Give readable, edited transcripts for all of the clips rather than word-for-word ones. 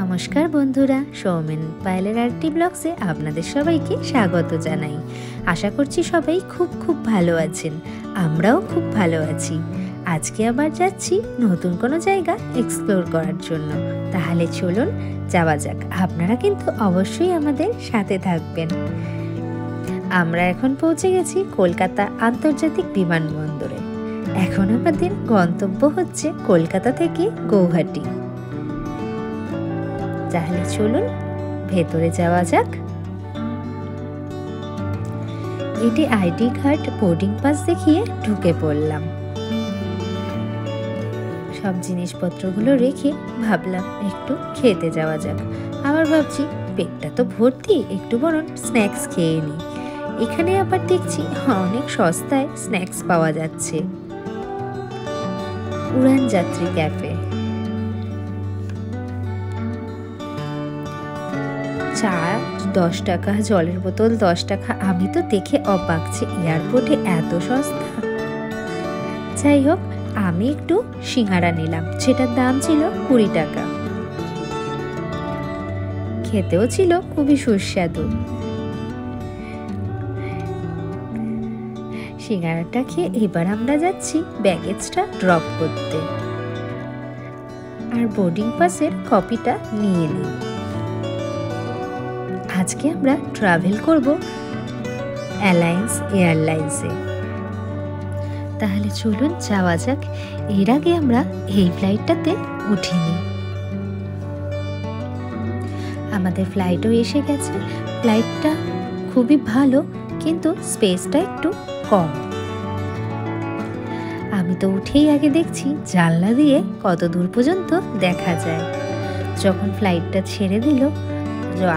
নমস্কার বন্ধুরা, সৌমেন পায়েলের আরটি ব্লগসে আপনাদের সবাইকে স্বাগত জানাই। আশা করছি সবাই খুব ভালো আছেন। আমরাও খুব ভালো আছি। আজকে আবার যাচ্ছি নতুন কোনো জায়গা এক্সপ্লোর করার জন্য। তাহলে চলুন যাওয়া যাক। আপনারা কিন্তু অবশ্যই আমাদের সাথে থাকবেন। আমরা এখন পৌঁছে গেছি কলকাতা আন্তর্জাতিক বিমানবন্দরে। এখন আমাদের গন্তব্য হচ্ছে কলকাতা থেকে গৌহাটি। তাহলে চলুন ভেতরে যাওয়া যাক। এটি আইডি কার্ড, বোর্ডিং পাস দেখিয়ে ঢুকে পড়লাম। সব জিনিসপত্রগুলো রেখে ভাবলাম একটু খেতে যাওয়া যাক। আবার ভাবছি পেটটা তো ভর্তি, একটু বরং স্ন্যাক্স খেয়ে নিই। এখানে আবার দেখছি অনেক সস্তায় স্ন্যাক্স পাওয়া যাচ্ছে। উড়ান যাত্রী ক্যাফে। চা 10 টাকা, জলের বোতল 10 টাকা। আমি তো দেখে অবাক যে এয়ারপোর্টে এত সস্তা। যাই হোক, আমি একটু সিঙ্গারা নিলাম, যেটার দাম ছিল 20 টাকা। খেতেও ছিল খুবই সুস্বাদু। সিঙ্গারাটা খেয়ে এবার আমরা যাচ্ছি ব্যাগেজটা ড্রপ করতে। আর বোর্ডিং পাসের কপিটা নিয়ে নিই। আজকে আমরা ট্রাভেল করব অ্যালায়েন্স এয়ারলাইন্সে। তাহলে চলুন যাওয়া যাক। এর আগে আমরা এই ফ্লাইটটাতে উঠিনি। আমাদের ফ্লাইটও এসে গেছে। ফ্লাইটটা খুবই ভালো, কিন্তু স্পেসটা একটু কম। আমি তো উঠেই আগে দেখছি জানলা দিয়ে কত দূর পর্যন্ত দেখা যায়। যখন ফ্লাইটটা ছেড়ে দিল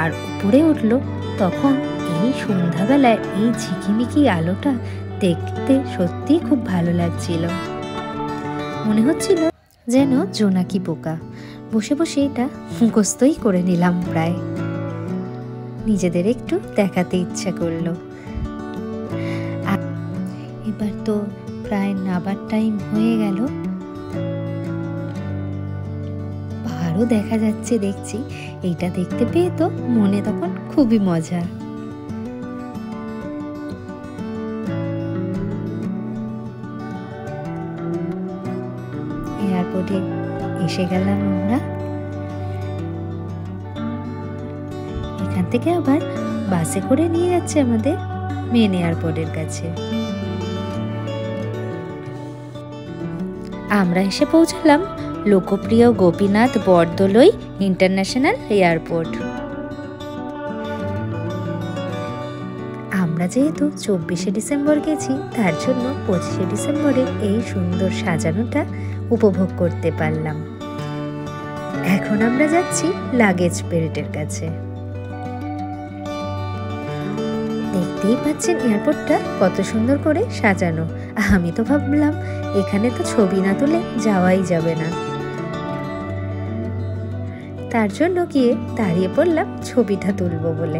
আর উপরে উঠলো, তখন এই সন্ধ্যাবেলায় এই ঝিকিমিকি আলোটা দেখতে সত্যিই খুব ভালো লাগছিল। মনে হচ্ছিল যেন জোনাকি পোকা। বসে বসে এটা মুখস্থই করে নিলাম প্রায়। নিজেদের একটু দেখাতে ইচ্ছা করলো। এবার তো প্রায় নাবার টাইম হয়ে গেল। আরও দেখা যাচ্ছে দেখছি। এইটা দেখতে পেয়ে তো মনে তখন খুবই মজা। এয়ারপোর্টে এসে গেলাম আমরা। এখান থেকে আবার বাসে করে নিয়ে যাচ্ছে আমাদের মেন এয়ারপোর্টের কাছে। আমরা এসে পৌঁছালাম লোকপ্রিয় গোপীনাথ বরদলৈ ইন্টারন্যাশনাল এয়ারপোর্ট। আমরা যেহেতু 24শে ডিসেম্বর গেছি, তার জন্য 25শে ডিসেম্বরে এই সুন্দর সাজানোটা উপভোগ করতে পারলাম। এখন আমরা যাচ্ছি লাগেজ বেল্টের কাছে। দেখতেই পাচ্ছেন এয়ারপোর্টটা কত সুন্দর করে সাজানো। আমি তো ভাবলাম এখানে তো ছবি না তুলে যাওয়াই যাবে না। তার জন্য গিয়ে দাঁড়িয়ে পড়লাম ছবিটা তুলবো বলে।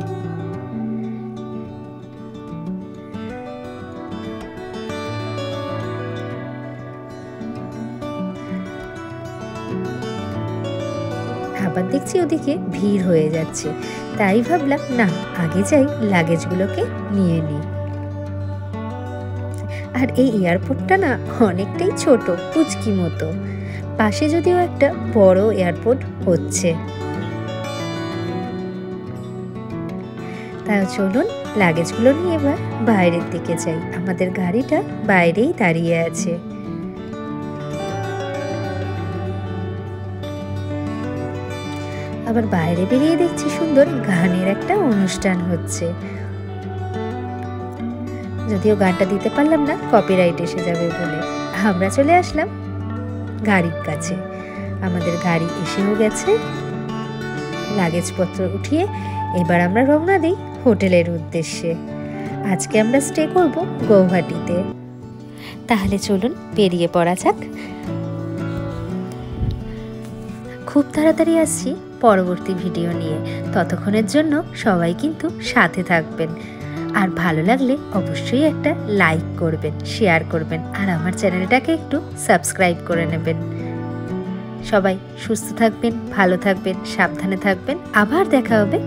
আবার দেখছি ওদিকে ভিড় হয়ে যাচ্ছে, তাই ভাবলাম না, আগে যাই লাগেজগুলোকে নিয়ে নিই। আর এই এয়ারপোর্টটা না অনেকটাই ছোট, পুচকি মতো। পাশে যদিও একটা বড় এয়ারপোর্ট হচ্ছে। তা চলুন লাগেজগুলো নিয়ে এবার বাইরের দিকে যাই। আমাদের গাড়িটা বাইরেই দাঁড়িয়ে আছে। আবার বাইরে বেরিয়ে দেখছি সুন্দর গানের একটা অনুষ্ঠান হচ্ছে। যদিও গানটা দিতে পারলাম না, কপিরাইট এসে যাবে বলে। আমরা চলে আসলাম গাড়ির কাছে। আমাদের গাড়ি এসেও গেছে। লাগেজপত্র উঠিয়ে এবার আমরা রওনা দিই হোটেলের উদ্দেশ্যে। আজকে আমরা স্টে করব গৌহাটিতে। তাহলে চলুন বেরিয়ে পড়া যাক। খুব তাড়াতাড়ি আসছি পরবর্তী ভিডিও নিয়ে। ততক্ষণের জন্য সবাই কিন্তু সাথে থাকবেন। আর ভালো লাগলে অবশ্যই একটা লাইক করবেন, শেয়ার করবেন, আর আমার চ্যানেলটাকে একটু সাবস্ক্রাইব করে নেবেন। সবাই সুস্থ থাকবেন, ভালো থাকবেন, সাবধানে থাকবেন। আবার দেখা হবে